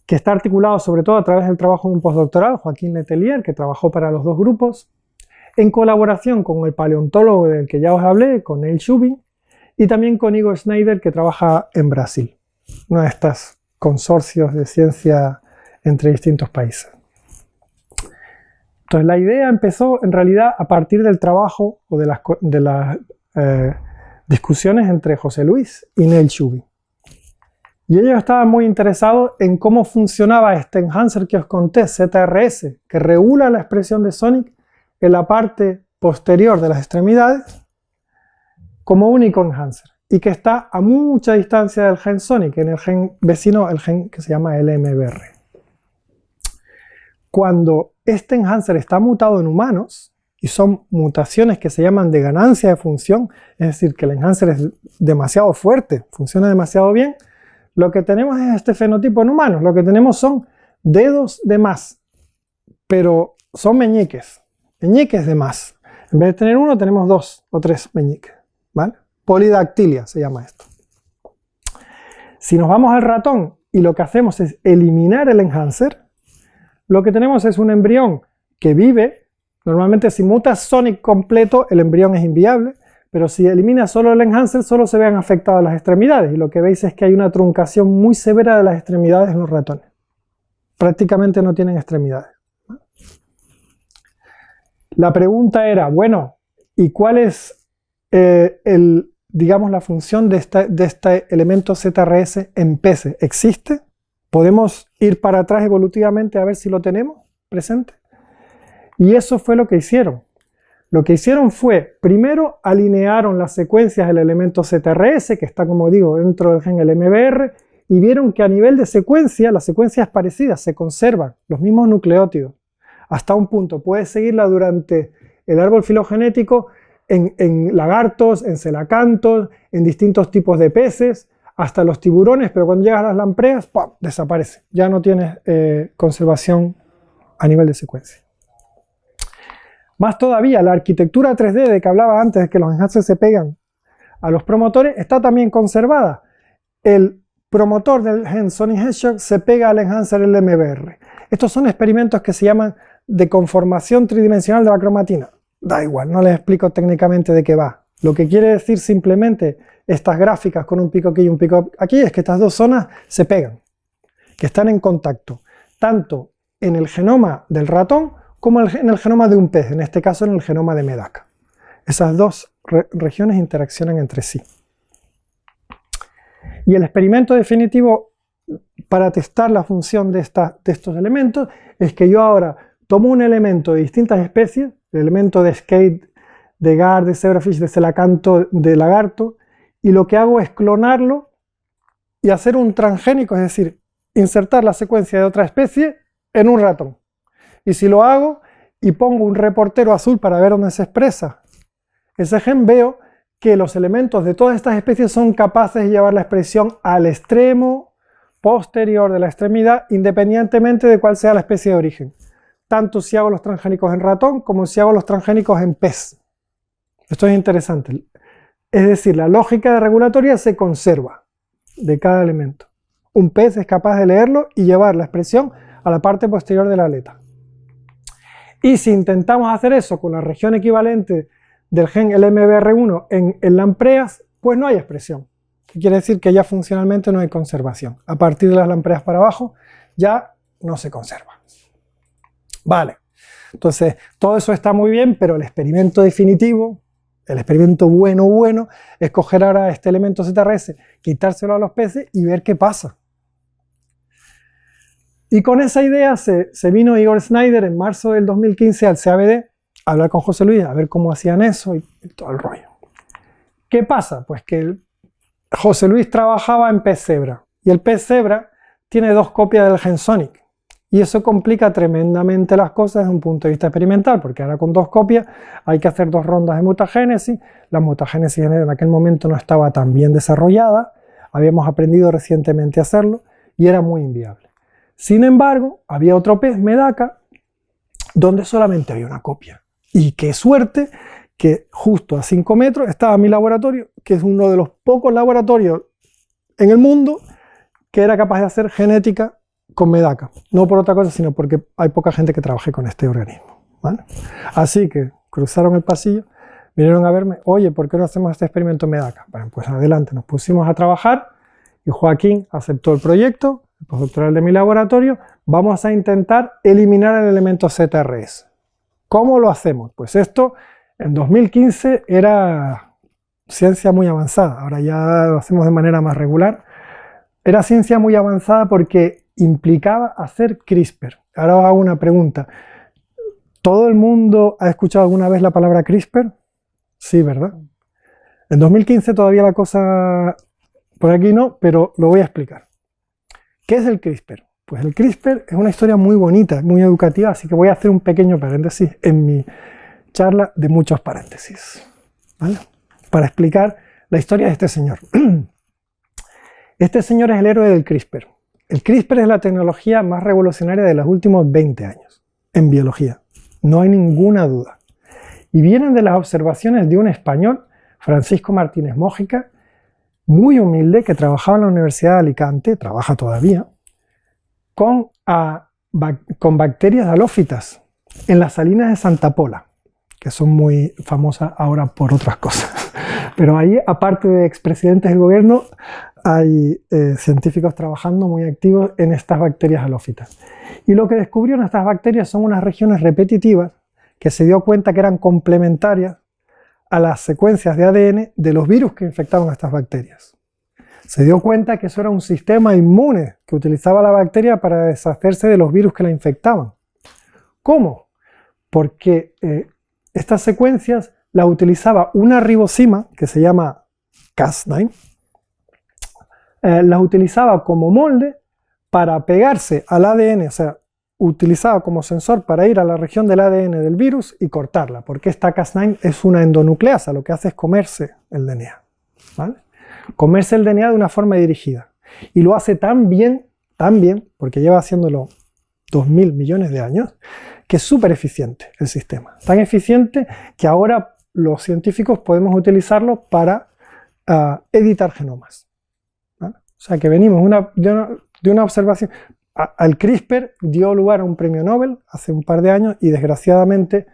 que está articulado sobre todo a través del trabajo de un postdoctoral, Joaquín Letelier, que trabajó para los dos grupos, en colaboración con el paleontólogo del que ya os hablé, con Neil Shubin, y también con Igor Schneider, que trabaja en Brasil, uno de estos consorcios de ciencia entre distintos países. Entonces la idea empezó en realidad a partir del trabajo o de las discusiones entre José Luis y Neil Shubin. Y ellos estaban muy interesados en cómo funcionaba este enhancer que os conté, ZRS, que regula la expresión de Sonic en la parte posterior de las extremidades como único enhancer, y que está a mucha distancia del gen Sonic, en el gen vecino, el gen que se llama LMBR. Cuando este enhancer está mutado en humanos, y son mutaciones que se llaman de ganancia de función, es decir, que el enhancer es demasiado fuerte, funciona demasiado bien, lo que tenemos es este fenotipo en humanos. Lo que tenemos son dedos de más, pero son meñiques de más. En vez de tener uno, tenemos 2 o 3 meñiques, ¿vale? Polidactilia se llama esto. Si nos vamos al ratón y lo que hacemos es eliminar el enhancer, lo que tenemos es un embrión que vive. Normalmente si mutas Sonic completo, el embrión es inviable, pero si elimina solo el enhancer, solo se vean afectadas las extremidades, y lo que veis es que hay una truncación muy severa de las extremidades en los ratones. Prácticamente no tienen extremidades. La pregunta era, bueno, ¿y cuál es digamos, la función de este elemento ZRS en peces? ¿Existe? ¿Podemos ir para atrás evolutivamente a ver si lo tenemos presente? Y eso fue lo que hicieron. Lo que hicieron fue, primero alinearon las secuencias del elemento ZRS, que está, como digo, dentro del gen LMBR, y vieron que a nivel de secuencia, las secuencias parecidas se conservan, los mismos nucleótidos, hasta un punto. Puedes seguirla durante el árbol filogenético en lagartos, en celacantos, en distintos tipos de peces, hasta los tiburones, pero cuando llegas a las lampreas, ¡pum!, desaparece. Ya no tienes conservación a nivel de secuencia. Más todavía, la arquitectura 3D de que hablaba antes, de que los enhancers se pegan a los promotores, está también conservada. El promotor del gen Sonic Hedgehog se pega al enhancer LMBR. Estos son experimentos que se llaman de conformación tridimensional de la cromatina. Da igual, no les explico técnicamente de qué va. Lo que quiere decir simplemente estas gráficas con un pico aquí y un pico aquí es que estas dos zonas se pegan, que están en contacto, tanto en el genoma del ratón como en el genoma de un pez, en este caso en el genoma de Medaka. Esas dos regiones interaccionan entre sí. Y el experimento definitivo para testar la función de estos elementos es que yo ahora tomo un elemento de distintas especies, el elemento de skate, de gar, de zebrafish, de celacanto, de lagarto, y lo que hago es clonarlo y hacer un transgénico, es decir, insertar la secuencia de otra especie en un ratón. Y si lo hago y pongo un reportero azul para ver dónde se expresa ese gen, veo que los elementos de todas estas especies son capaces de llevar la expresión al extremo posterior de la extremidad, independientemente de cuál sea la especie de origen. Tanto si hago los transgénicos en ratón como si hago los transgénicos en pez. Esto es interesante. Es decir, la lógica de regulatoria se conserva de cada elemento. Un pez es capaz de leerlo y llevar la expresión a la parte posterior de la aleta. Y si intentamos hacer eso con la región equivalente del gen LMBR1 en lampreas, pues no hay expresión. Quiere decir que ya funcionalmente no hay conservación. A partir de las lampreas para abajo ya no se conserva. Vale, entonces todo eso está muy bien, pero el experimento definitivo, el experimento bueno, es coger ahora este elemento ZRS, quitárselo a los peces y ver qué pasa. Y con esa idea se vino Igor Schneider en marzo del 2015 al CABD hablar con José Luis, a ver cómo hacían eso y todo el rollo. ¿Qué pasa? Pues que José Luis trabajaba en pez cebra y el pez cebra tiene 2 copias del Gensonic y eso complica tremendamente las cosas desde un punto de vista experimental, porque ahora con 2 copias hay que hacer 2 rondas de mutagénesis. La mutagénesis en aquel momento no estaba tan bien desarrollada, habíamos aprendido recientemente a hacerlo y era muy inviable. Sin embargo, había otro pez, Medaka, donde solamente había una copia. Y qué suerte que justo a 5 metros estaba mi laboratorio, que es uno de los pocos laboratorios en el mundo que era capaz de hacer genética con Medaka. No por otra cosa, sino porque hay poca gente que trabaje con este organismo, ¿vale? Así que cruzaron el pasillo, vinieron a verme, oye, ¿por qué no hacemos este experimento en Medaka? Bueno, pues adelante, nos pusimos a trabajar y Joaquín aceptó el proyecto, el postdoctoral de mi laboratorio. Vamos a intentar eliminar el elemento ZRS. ¿Cómo lo hacemos? Pues esto en 2015 era ciencia muy avanzada, ahora ya lo hacemos de manera más regular. Era ciencia muy avanzada porque implicaba hacer CRISPR. Ahora os hago una pregunta. ¿Todo el mundo ha escuchado alguna vez la palabra CRISPR? Sí, ¿verdad? En 2015 todavía la cosa por aquí no, pero lo voy a explicar. ¿Qué es el CRISPR? Pues el CRISPR es una historia muy bonita, muy educativa, así que voy a hacer un pequeño paréntesis en mi charla de muchos paréntesis, ¿vale? Para explicar la historia de este señor. Este señor es el héroe del CRISPR. El CRISPR es la tecnología más revolucionaria de los últimos 20 años en biología. No hay ninguna duda. Y vienen de las observaciones de un español, Francisco Martínez Mójica, muy humilde, que trabajaba en la Universidad de Alicante, trabaja todavía, con bacterias halófitas en las salinas de Santa Pola, que son muy famosas ahora por otras cosas. Pero ahí, aparte de expresidentes del gobierno, hay científicos trabajando muy activos en estas bacterias halófitas. Y lo que descubrieron estas bacterias son unas regiones repetitivas que se dio cuenta que eran complementarias a las secuencias de ADN de los virus que infectaban a estas bacterias. Se dio cuenta que eso era un sistema inmune que utilizaba la bacteria para deshacerse de los virus que la infectaban. ¿Cómo? Porque estas secuencias las utilizaba una ribosima que se llama Cas9, las utilizaba como molde para pegarse al ADN, o sea, utilizaba como sensor para ir a la región del ADN del virus y cortarla, porque esta Cas9 es una endonucleasa, lo que hace es comerse el DNA, ¿vale? Comerse el DNA de una forma dirigida. Y lo hace tan bien, porque lleva haciéndolo 2000 millones de años, que es súper eficiente el sistema. Tan eficiente que ahora los científicos podemos utilizarlo para editar genomas, ¿vale? O sea que venimos de una observación. Al CRISPR dio lugar a un premio Nobel hace un par de años y desgraciadamente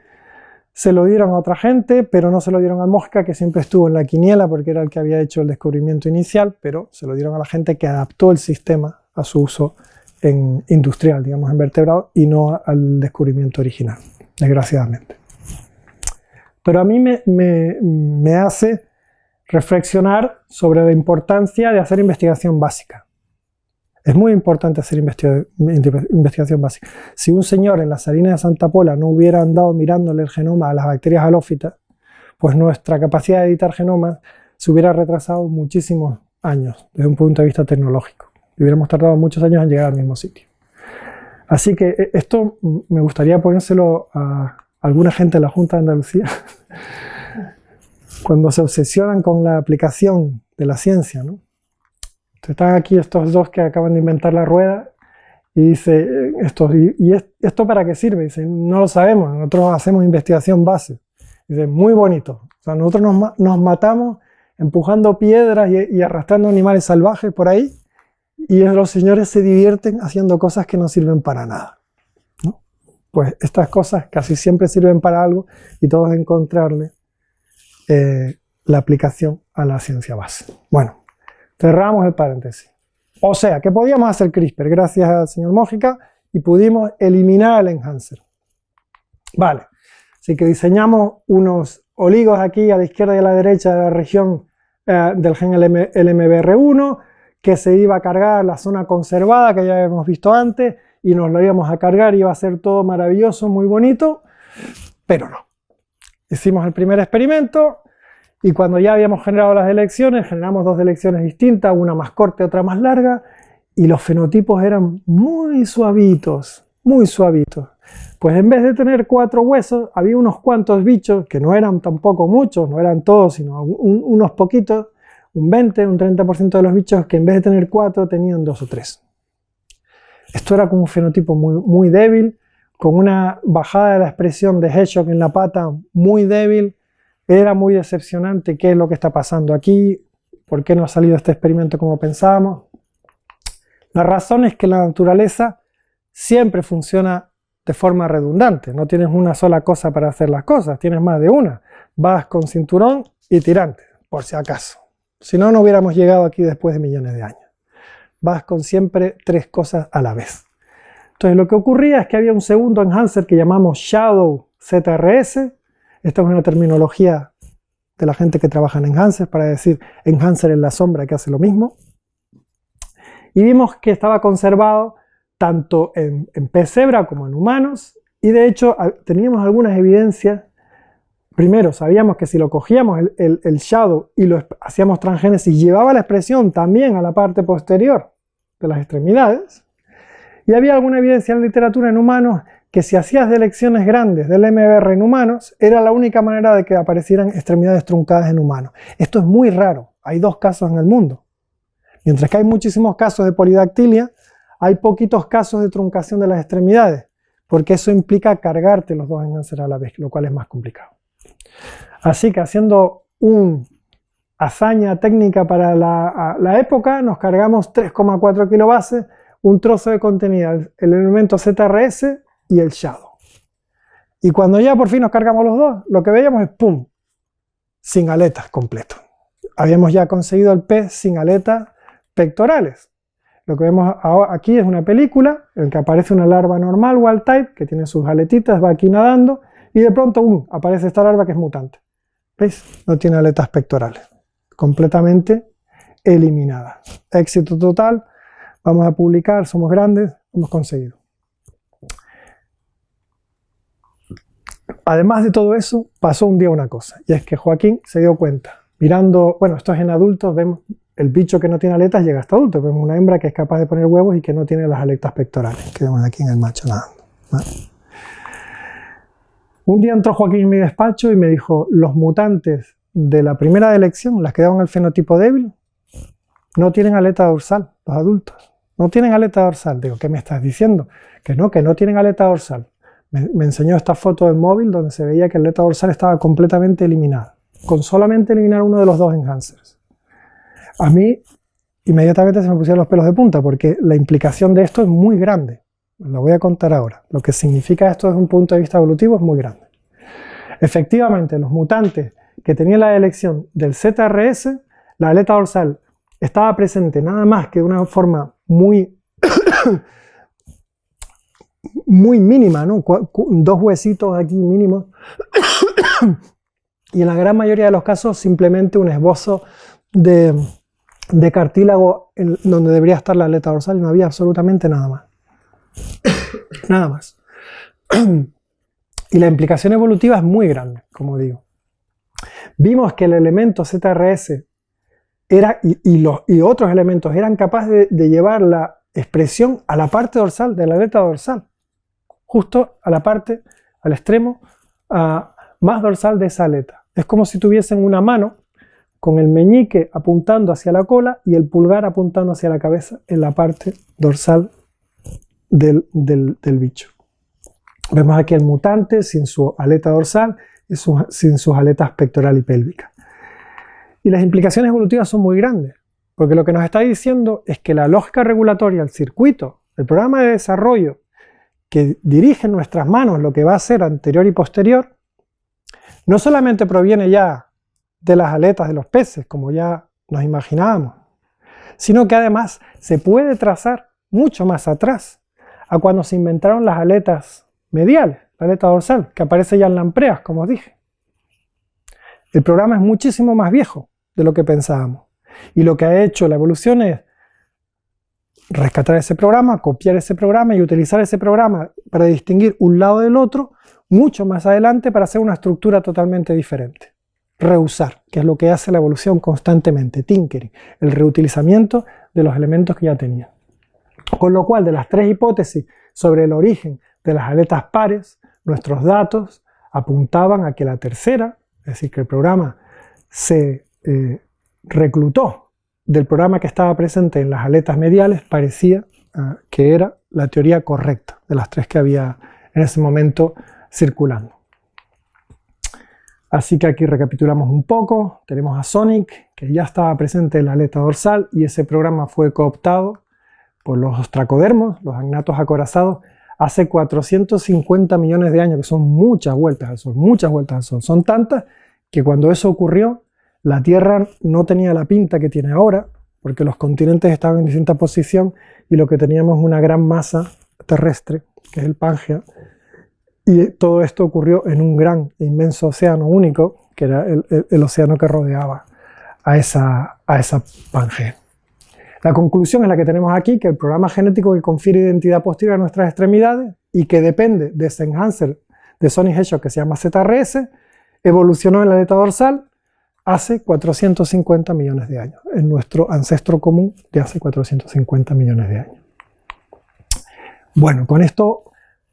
se lo dieron a otra gente, pero no se lo dieron a Mójica, que siempre estuvo en la quiniela porque era el que había hecho el descubrimiento inicial, pero se lo dieron a la gente que adaptó el sistema a su uso industrial, digamos, en vertebrados, y no al descubrimiento original, desgraciadamente. Pero a mí me hace reflexionar sobre la importancia de hacer investigación básica. Es muy importante hacer investigación básica. Si un señor en las salinas de Santa Pola no hubiera andado mirándole el genoma a las bacterias halófitas, pues nuestra capacidad de editar genomas se hubiera retrasado muchísimos años desde un punto de vista tecnológico. Y hubiéramos tardado muchos años en llegar al mismo sitio. Así que esto me gustaría ponérselo a alguna gente de la Junta de Andalucía cuando se obsesionan con la aplicación de la ciencia, ¿no? Están aquí estos dos que acaban de inventar la rueda y dice, ¿esto para qué sirve? Dice, no lo sabemos, nosotros hacemos investigación base. Dice, muy bonito. O sea, nosotros nos matamos empujando piedras y arrastrando animales salvajes por ahí, y los señores se divierten haciendo cosas que no sirven para nada, ¿no? Pues estas cosas casi siempre sirven para algo y todos encontrarle la aplicación a la ciencia base. Bueno. Cerramos el paréntesis. O sea, que podíamos hacer CRISPR gracias al señor Mójica y pudimos eliminar el enhancer. Vale, así que diseñamos unos oligos aquí a la izquierda y a la derecha de la región del gen LMBR1, que se iba a cargar la zona conservada que ya hemos visto antes, y nos lo íbamos a cargar y iba a ser todo maravilloso, muy bonito, pero no. Hicimos el primer experimento y cuando ya habíamos generado las delecciones, generamos dos delecciones distintas, una más corta y otra más larga, y los fenotipos eran muy suavitos, muy suavitos. Pues en vez de tener 4 huesos, había unos cuantos bichos, que no eran tampoco muchos, no eran todos, sino unos poquitos, un 20, un 30% de los bichos que en vez de tener 4 tenían 2 o 3. Esto era como un fenotipo muy débil, con una bajada de la expresión de Hedgehog en la pata muy débil. Era muy decepcionante qué es lo que está pasando aquí, por qué no ha salido este experimento como pensábamos. La razón es que la naturaleza siempre funciona de forma redundante, no tienes una sola cosa para hacer las cosas, tienes más de una. Vas con cinturón y tirante, por si acaso. Si no, no hubiéramos llegado aquí después de millones de años. Vas con siempre 3 cosas a la vez. Entonces lo que ocurría es que había un segundo enhancer que llamamos Shadow ZRS. Esta es una terminología de la gente que trabaja en enhancers para decir enhancer en la sombra que hace lo mismo. Y vimos que estaba conservado tanto en pez cebra como en humanos, y de hecho teníamos algunas evidencias. Primero, sabíamos que si lo cogíamos el shadow y lo hacíamos transgénesis, llevaba la expresión también a la parte posterior de las extremidades, y había alguna evidencia en la literatura en humanos que si hacías delecciones grandes del MBR en humanos, era la única manera de que aparecieran extremidades truncadas en humanos. Esto es muy raro, hay 2 casos en el mundo. Mientras que hay muchísimos casos de polidactilia, hay poquitos casos de truncación de las extremidades, porque eso implica cargarte los 2 enhancers a la vez, lo cual es más complicado. Así que haciendo una hazaña técnica para la época, nos cargamos 3,4 kilobases, un trozo de contenido, el elemento ZRS y el Shadow. Y cuando ya por fin nos cargamos los 2, lo que veíamos es ¡pum! Sin aletas completo. Habíamos ya conseguido el pez sin aletas pectorales. Lo que vemos aquí es una película en la que aparece una larva normal, wild type, que tiene sus aletitas, va aquí nadando, y de pronto aparece esta larva que es mutante. ¿Veis? No tiene aletas pectorales. Completamente eliminada. Éxito total. Vamos a publicar, somos grandes, hemos conseguido. Además de todo eso, pasó un día una cosa, y es que Joaquín se dio cuenta, mirando, bueno, esto es en adultos, vemos el bicho que no tiene aletas llega hasta adulto, vemos una hembra que es capaz de poner huevos y que no tiene las aletas pectorales, que vemos aquí en el macho nadando. ¿Vale? Un día entró Joaquín en mi despacho y me dijo, los mutantes de la primera delección, las que daban el fenotipo débil, no tienen aleta dorsal, los adultos. No tienen aleta dorsal. Digo, ¿qué me estás diciendo? Que no tienen aleta dorsal. Me enseñó esta foto del móvil donde se veía que la aleta dorsal estaba completamente eliminada, con solamente eliminar uno de los 2 enhancers. A mí inmediatamente se me pusieron los pelos de punta porque la implicación de esto es muy grande. Lo voy a contar ahora. Lo que significa esto desde un punto de vista evolutivo es muy grande. Efectivamente, los mutantes que tenían la elección del ZRS, la aleta dorsal estaba presente nada más que de una forma muy mínima, ¿no? 2 huesitos aquí mínimos, y en la gran mayoría de los casos simplemente un esbozo de cartílago donde debería estar la aleta dorsal y no había absolutamente nada más. Nada más. Y la implicación evolutiva es muy grande, como digo. Vimos que el elemento ZRS y otros elementos eran capaces de llevar la expresión a la parte dorsal de la aleta dorsal, justo a la parte, al extremo más dorsal de esa aleta. Es como si tuviesen una mano con el meñique apuntando hacia la cola y el pulgar apuntando hacia la cabeza en la parte dorsal del bicho. Vemos aquí el mutante sin su aleta dorsal y sin sus aletas pectoral y pélvica. Y las implicaciones evolutivas son muy grandes, porque lo que nos está diciendo es que la lógica regulatoria, el circuito, el programa de desarrollo que dirige en nuestras manos lo que va a ser anterior y posterior, no solamente proviene ya de las aletas de los peces, como ya nos imaginábamos, sino que además se puede trazar mucho más atrás, a cuando se inventaron las aletas mediales, la aleta dorsal, que aparece ya en lampreas, como os dije. El programa es muchísimo más viejo de lo que pensábamos. Y lo que ha hecho la evolución es rescatar ese programa, copiar ese programa y utilizar ese programa para distinguir un lado del otro, mucho más adelante para hacer una estructura totalmente diferente. Reusar, que es lo que hace la evolución constantemente, tinkering, el reutilizamiento de los elementos que ya tenía. Con lo cual, de las tres hipótesis sobre el origen de las aletas pares, nuestros datos apuntaban a que la tercera, es decir, que el programa se reclutó del programa que estaba presente en las aletas mediales, parecía que era la teoría correcta de las tres que había en ese momento circulando. Así que aquí recapitulamos un poco. Tenemos a Sonic, que ya estaba presente en la aleta dorsal, y ese programa fue cooptado por los ostracodermos, los agnatos acorazados, hace 450 millones de años, que son muchas vueltas al Sol, muchas vueltas al Sol. Son tantas que cuando eso ocurrió, la Tierra no tenía la pinta que tiene ahora, porque los continentes estaban en distinta posición y lo que teníamos es una gran masa terrestre, que es el Pangea, y todo esto ocurrió en un gran e inmenso océano único, que era el océano que rodeaba a esa Pangea. La conclusión es la que tenemos aquí, que el programa genético que confiere identidad posterior a nuestras extremidades y que depende de ese enhancer de Sonic Hedgehog que se llama ZRS, evolucionó en la aleta dorsal hace 450 millones de años, en nuestro ancestro común de hace 450 millones de años. Bueno, con esto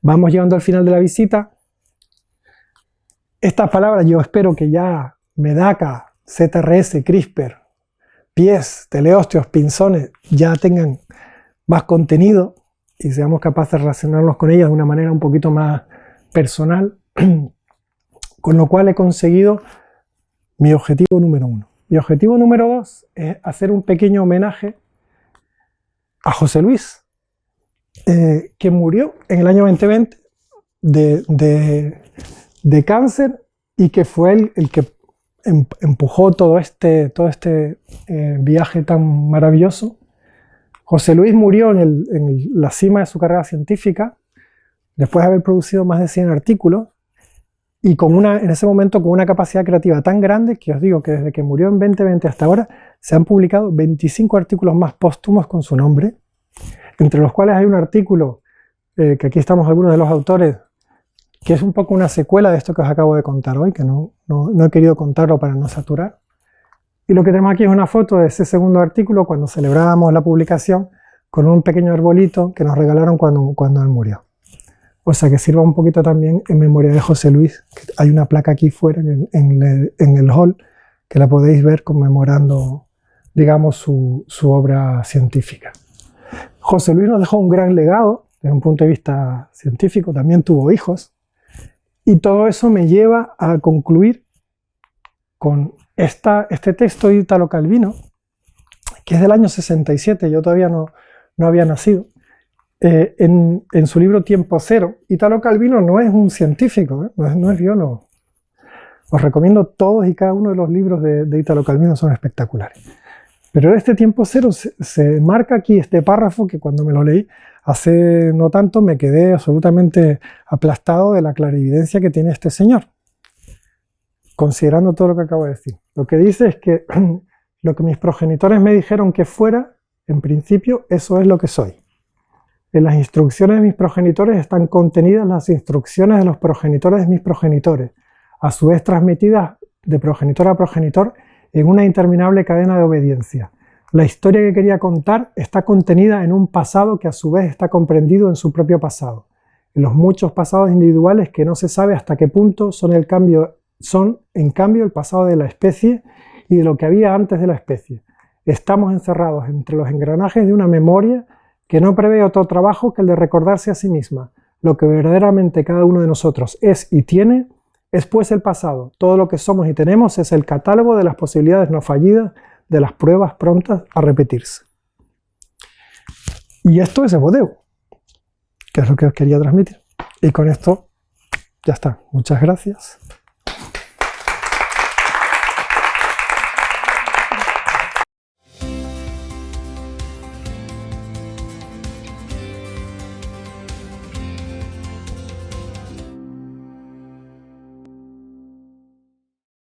vamos llegando al final de la visita. Estas palabras yo espero que ya Medaka, ZRS, CRISPR, pies, teleosteos, pinzones ya tengan más contenido y seamos capaces de relacionarnos con ellas de una manera un poquito más personal, con lo cual he conseguido mi objetivo número 1. Mi objetivo número 2 es hacer un pequeño homenaje a José Luis, que murió en el año 2020 de cáncer y que fue el que empujó todo este viaje tan maravilloso. José Luis murió en la cima de su carrera científica, después de haber producido más de 100 artículos, y en ese momento con una capacidad creativa tan grande que os digo que desde que murió en 2020 hasta ahora se han publicado 25 artículos más póstumos con su nombre, entre los cuales hay un artículo, que aquí estamos algunos de los autores, que es un poco una secuela de esto que os acabo de contar hoy, que no he querido contarlo para no saturar. Y lo que tenemos aquí es una foto de ese segundo artículo cuando celebrábamos la publicación con un pequeño arbolito que nos regalaron cuando él murió. O sea que sirva un poquito también en memoria de José Luis, que hay una placa aquí fuera en el hall que la podéis ver conmemorando, digamos, su obra científica. José Luis nos dejó un gran legado desde un punto de vista científico, también tuvo hijos, y todo eso me lleva a concluir con este texto de Italo Calvino, que es del año 67, yo todavía no había nacido, en su libro Tiempo Cero. Italo Calvino no es un científico, no es biólogo. Os recomiendo todos y cada uno de los libros de Italo Calvino, son espectaculares. Pero en este Tiempo Cero se marca aquí este párrafo que cuando me lo leí hace no tanto me quedé absolutamente aplastado de la clarividencia que tiene este señor, considerando todo lo que acabo de decir. Lo que dice es que lo que mis progenitores me dijeron que fuera, en principio, eso es lo que soy. En las instrucciones de mis progenitores están contenidas las instrucciones de los progenitores de mis progenitores, a su vez transmitidas de progenitor a progenitor en una interminable cadena de obediencia. La historia que quería contar está contenida en un pasado que a su vez está comprendido en su propio pasado, en los muchos pasados individuales que no se sabe hasta qué punto son en cambio el pasado de la especie y de lo que había antes de la especie. Estamos encerrados entre los engranajes de una memoria que no prevé otro trabajo que el de recordarse a sí misma. Lo que verdaderamente cada uno de nosotros es y tiene es pues el pasado. Todo lo que somos y tenemos es el catálogo de las posibilidades no fallidas, de las pruebas prontas a repetirse. Y esto es Evodevo, que es lo que os quería transmitir. Y con esto ya está. Muchas gracias.